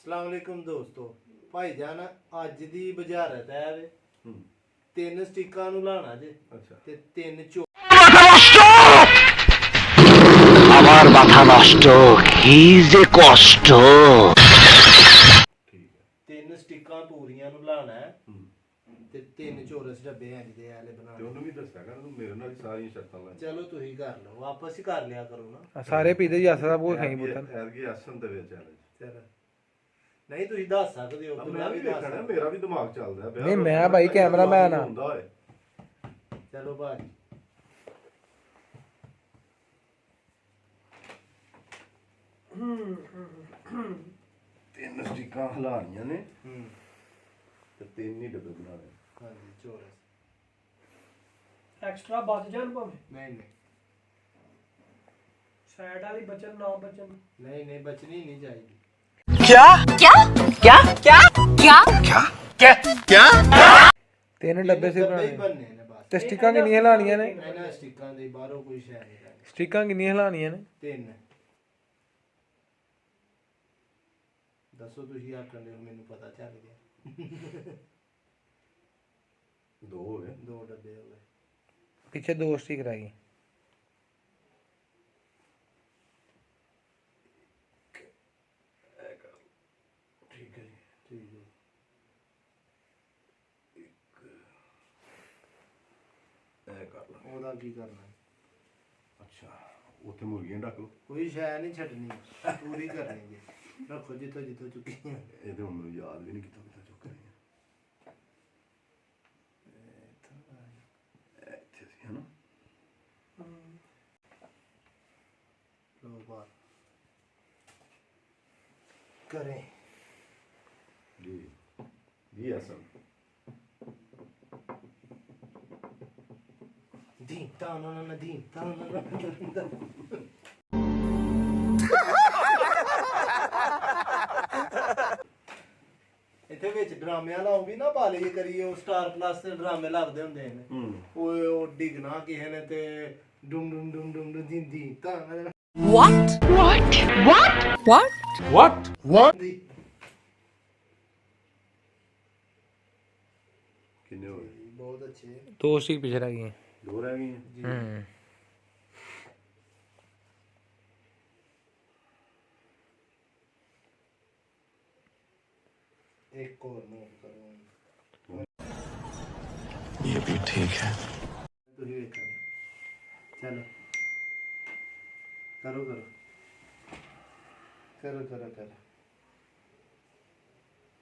अस्सलाम वालेकुम दोस्तों भाईजान अज दी बजारत है वे तीन स्टिकां नूं लाना जे ते तीन चो আমার মাথা নষ্ট কি যে কষ্ট तीन स्टिकां पूरियां नूं लाना है ते तीन चोरस डब्बे हैं दे आले बनाने ਤੇ ਉਹਨੂੰ ਵੀ ਦੱਸਿਆ ਕਰ ਤੂੰ ਮੇਰੇ ਨਾਲ ਹੀ ਸਾਰੀਆਂ ਸ਼ਰਤਾਂ ਲਾਈ चलो तुही कर लो वापस ही कर लिया करो ना ਸਾਰੇ ਪੀਦੇ ਜੱਸ ਦਾ ਬਹੁਤ ਖਾਈ ਪੁੱਤਰ ਐਰਗੀ ਅਸਨ ਦੇ ਵਿੱਚ ਚੈਲੰਜ चलो नहीं तुही दस सकदे हो ਮੈਂ ਵੀ ਦੇਖਣਾ ਮੇਰਾ ਵੀ ਦਿਮਾਗ ਚੱਲਦਾ ਪਿਆ ਨਹੀਂ, ਮੈਂ ਭਾਈ ਕੈਮਰਾਮੈਨ ਆ। ਹੁੰਦਾ ਓਏ चलो भाई ਤਿੰਨ ਸਟਿਕਾਂ ਹਲਾਣੀਆਂ ਨੇ ਤੇ ਤਿੰਨ ਹੀ ਡੱਬੇ ਬਣਾਣੇ हाँ जी चोरस एक्स्ट्रा बच जान भावे नहीं नहीं साइड वाली बचन ना बचन नहीं नहीं बचनी नहीं चाहिए ਤਿੰਨ ਡੱਬੇ ਸੇ डब्बे ही ਬਣਾਣੇ बनने ने बस ਤੇ ਸਟਿਕਾਂ ਕਿੰਨੀਆਂ ਲਾਣੀਆਂ ਨੇ ਇਹਨਾਂ ਸਟਿਕਾਂ ਦੇ ਬਾਹਰੋਂ ਕੋਈ ਸ਼ੈ ਨਹੀਂ ਲੈਣੀ ਸਟਿਕਾਂ ਕਿੰਨੀਆਂ ਲਾਣੀਆਂ ਨੇ ਤਿੰਨ ਦੱਸੋ ਤੁਸੀਂ ਆਖਣ ਦੇ ਮੈਨੂੰ ਪਤਾ ਚੱਲ ਗਿਆ ਦੋ ਹੋ ਗਏ ਦੋ ਡੱਬੇ ਹੋ ਗਏ ਪਿੱਛੇ ਦੋ ਸਟਿਕ ਰਹਿ ਗਈ ਠੀਕ ਹੈ ਜੀ ਠੀਕ ਹੈ ਇਹ ਕਰ ਲਾ ਉਹਦਾ ਕੀ ਕਰਨਾ ਹੈ? ਅੱਛਾ ਉੱਥੇ ਮੁਰਗੀਆਂ ਢੱਕ ਲਓ ਕੋਈ ਸ਼ੈ ਨਹੀਂ ਛੱਡਣੀ ਪੂਰੀ ਕਰਨੀ ਜੀ ਰੱਖੋ ਜਿੱਥੋਂ ਜਿੱਥੋਂ ਚੁੱਕੀ ਇਹਦੇ ਹੁਣ ਮੈਨੂੰ ਯਾਦ ਵੀ ਨਹੀਂ ਕਿੱਥੋਂ ਕਿੱਥੋਂ ਚੁੱਕ ਰਹੀਆਂ ਇੱਥੇ ਸੀ ਹਨਾ ਲੋ ਬਾਤ ਕਰੇ ਜੀ ਜੀ ਅਸਨ ਦੀਨ ਤਾਂ ਨਾ ਦੀਨ ਤਾਂ ਨਾ ਇੱਥੇ ਵਿੱਚ ਡਰਾਮਿਆਂ ਲਾਉ ਵੀ ਨਾ ਪਾ ਲਈਏ ਕਰੀਏ ਉਹ ਸਟਾਰ ਪਲੱਸ ਤੇ ਡਰਾਮੇ ਲੱਗਦੇ ਹੁੰਦੇ ਨੇ ਓਏ ਉਹ ਡਿਗਣਾ ਕਿਸੇ ਨੇ ਤੇ ਡੁਮ ਡੁਮ ਡੁਮ ਡੁਮ ਡੁਮ ਦੀਨ ਦੀਨ ਤਾਂ ਦੀ ਕਿੰਨੇ ਹੋਏ ਬਹੁਤ ਅੱਛੇ ਦੋ ਸਟਿਕ ਪਿੱਛੇ ਰਹਿ ਗਈਆਂ ਦੋ ਰਹਿ ਗਈਆਂ ਜੀ एक और नोट करो ये भी ठीक है तो ही देखा चलो करो करो करो करो करो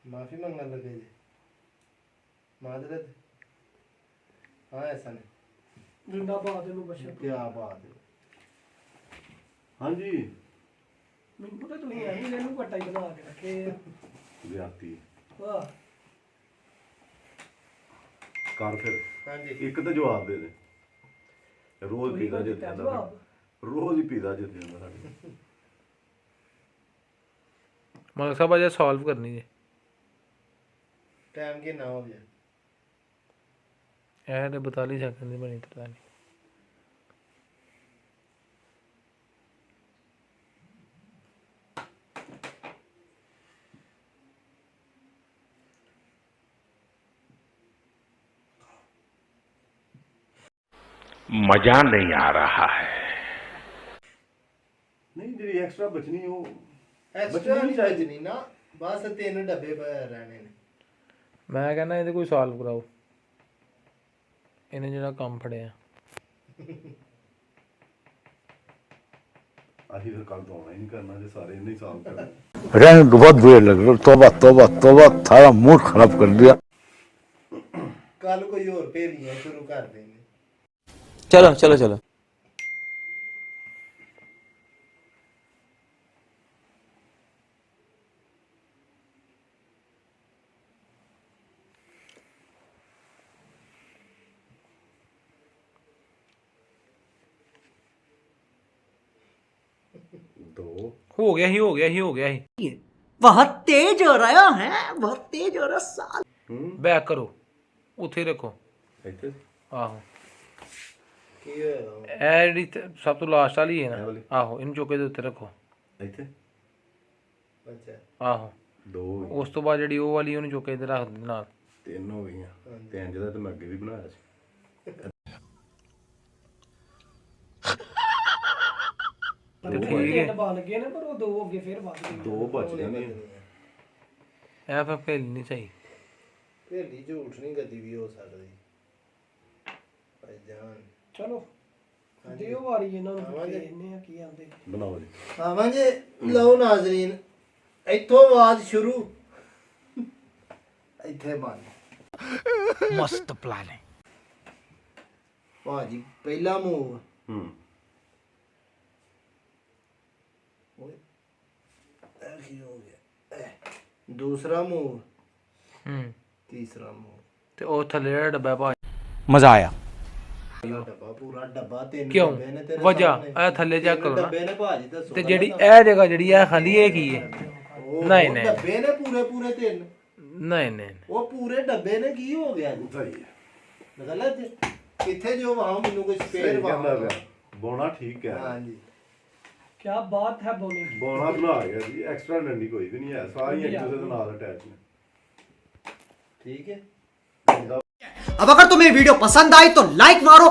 माफी मांगना लगे जी माजरत हाँ ऐसा नहीं जिंदाबाद नु बशर क्या बात है ਹਾਂਜੀ ਮੈਨੂੰ ਪਤਾ ਤੁਸੀਂ ਐਵੇਂ ਇਹਨੂੰ ਘਟਾ ਹੀ ਬਣਾ ਕੇ ਰੱਖੇ ਆ ਵਿਆਤੀ ਵਾਹ ਕਰ ਫਿਰ हाँ जी ਇੱਕ ਤਾਂ ਜਵਾਬ ਦੇ ਦੇ ਰੋਜ਼ ਤੁਸੀਂ ਪੀਦਾ ਕੋਈ ਜਿੱਤ ਦਿੱਤਾ ਜਾਂਦਾ ਜਵਾਬ? ਰੋਜ਼ ਹੀ ਪੀਦਾ ਜਿੱਤ ਜਾਂਦਾ ਸਾਡੇ ਮਤਲਬ ਸਭ ਅਜੇ ਸੋਲਵ ਕਰਨੀ ਜੇ टाइम के ना हो गया ਇਹ ਤੇ 42 ਸੈਕਿੰਡ ਦੀ ਬਣੀ ਪਤਾ ਨਹੀਂ मजा नहीं आ रहा है ਨਹੀਂ ਜਿਹੜੀ ਐਕਸਟਰਾ ਬਚਣੀ ਉਹ एक्स्ट्रा नहीं नहीं चाहिए। बचनी ना बस तीन डब्बे रहने ने ਮੈਂ ਕਹਿੰਦਾ ਇਹਦੇ ਕੋਈ ਸੋਲਵ ਕਰਾਓ ਇਹਨੇ ਜਿਹੜਾ ਕੰਮ ਫੜਿਆ ਅਸੀਂ ਫਿਰ ਕੱਲ ਤੋਂ ਆਉਣਾ ਹੀ ਨਹੀਂ ਕਰਨਾ ਜੇ ਸਾਰੇ ਇਹਨੇ ਹੀ ਸਾਲ ਕਰਨਾ रहने दो, बहुत बुरे लग रहे हो। तौबा तौबा तौबा सारा मूड खराब कर दिया कल कोई और पहेलियां शुरू कर देंगे चलो चलो चलो ਦੋ ਹੋ ਗਿਆ ਸੀ बहुत तेज हो रहा है बहुत तेज हो रहा साल ਬੈਕ ਕਰੋ ਉੱਥੇ ਰੱਖੋ ਇੱਥੇ ਆਹੋ ਕੀ ਹੋਇਆ ਇਹ ਜਿਹੜੀ ਸਭ ਤੋਂ ਲਾਸਟ ਵਾਲੀ ਹੈ ਇਹ ਨਾ ਵਾਲੀ? ਆਹੋ ਇਹਨੂੰ ਚੁੱਕ ਕੇ ਦੇ ਉੱਤੇ ਰੱਖੋ ਇੱਥੇ ਅੱਛਾ ਆਹੋ 2 ਹੋ ਗਈਆਂ, ਉਸ ਤੋਂ ਬਾਅਦ ਜਿਹੜੀ ਉਹ ਵਾਲੀ ਉਹਨੂੰ ਚੁੱਕ ਕੇ ਇੱਧਰ ਰੱਖ ਦੇ ਨਾਲ 3 ਹੋ ਗਈਆਂ। 3 ਜਿਹਦਾ ਤੇ ਮੈਂ ਅੱਗੇ ਵੀ ਬਣਾਇਆ ਸੀ। ਤੇ ਠੀਕ ਹੈ। ਤਿੰਨ ਬਣ ਗਏ ਨੇ ਪਰ ਉਹ 2 ਅੱਗੇ ਫਿਰ ਵੱਧ ਗਏ। 2 ਬਚ ਜਾਣੇ। ਇਹ ਫਿਰ ਭੇਲ ਨਹੀਂ ਸਹੀ। ਭੇਲੀ ਝੂਠ ਨਹੀਂ ਕਦੀ ਵੀ ਹੋ ਸਕਦੀ ਭਾਈ ਜਾਨ। ਚਲੋ ਦਿਓ ਵਾਰੀ ਇਹਨਾਂ ਨੂੰ ਇਹਨੇ ਆ ਕੀ ਆਂਦੇ। ਬਣਾਓ ਜੀ। ਆਵਾਂਗੇ ਲਓ ਨਾਜ਼ਰੀਨ, ਇੱਥੋਂ ਆਵਾਜ਼ ਸ਼ੁਰੂ, ਇੱਥੇ ਬੰਦ। मस्त प्लान है। ਭਾਜੀ ਪਹਿਲਾ ਮੂਵ ਓਏ ਇਹ ਕੀ ਹੋ ਗਿਆ, ਦੂਸਰਾ ਮੂਵ, ਤੀਸਰਾ ਮੂਵ, ਤੇ ਉਹ ਥੱਲੇ ਜਿਹੜਾ ਡੱਬਾ ਪਾ मजा आया। ਡੱਬਾ ਪੂਰਾ ਡੱਬਾ 3 ਕਿਉਂ? ਡੱਬੇ ਨੇ ਤੇਰੇ ਵਜ੍ਹਾ ਸਾਹਮਣੇ। ਇਹ ਥੱਲੇ ਚੈੱਕ ਕਰੋ ਨਾ। ਡੱਬੇ ਨੇ ਭਾਜੀ ਦੱਸੋ ਤੇ ਜਿਹੜੀ ਇਹ ਜਗ੍ਹਾ ਜਿਹੜੀ ਇਹ ਖਾਲੀ ਇਹ ਕੀ ਹੈ? ਉਹ ਨਹੀਂ, ਨਹੀਂ। ਡੱਬੇ ਨੇ ਪੂਰੇ 3। ਨਹੀਂ ਨਹੀਂ ਉਹ ਪੂਰੇ ਡੱਬੇ ਨੇ ਕੀ ਹੋ ਗਿਆ ਜੀ? ਸਹੀ ਹੈ। ਗਲਤ ਕਿੱਥੇ ਜੋ ਵਾਹ ਮੈਨੂੰ ਕੋਈ ਸਪੇਅਰ ਕਹਿੰਦਾ ਵਾਹ। ਪਿਆ ਬੋਣਾ ਠੀਕ ਹੈ। ਹਾਂਜੀ ਕੀ ਬਾਤ ਹੈ ਬੋਲੇ। ਬੋਣਾ ਬਣਾ ਗਿਆ ਜੀ। ਐਕਸਟਰਾ ਡੰਡੀ ਕੋਈ ਵੀ ਨਹੀਂ ਹੈ, ਸਾਰੀਆਂ ਇੱਕ ਦੂਸਰੇ ਦੇ ਨਾਲ ਅਟੈਚ ਨੇ। ਠੀਕ ਹੈ। अब अगर तुम्हें वीडियो पसंद आई तो लाइक मारो,